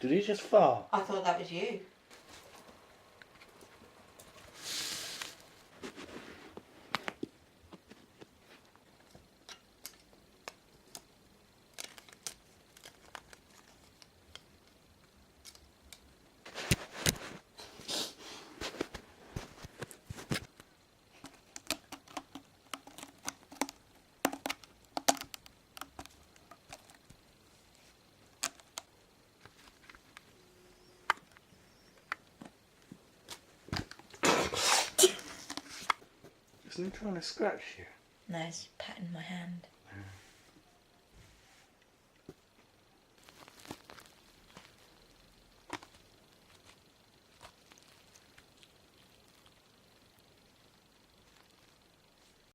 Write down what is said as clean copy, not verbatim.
Did he just fart? I thought that was you. Isn't he trying to scratch you? No, it's patting my hand.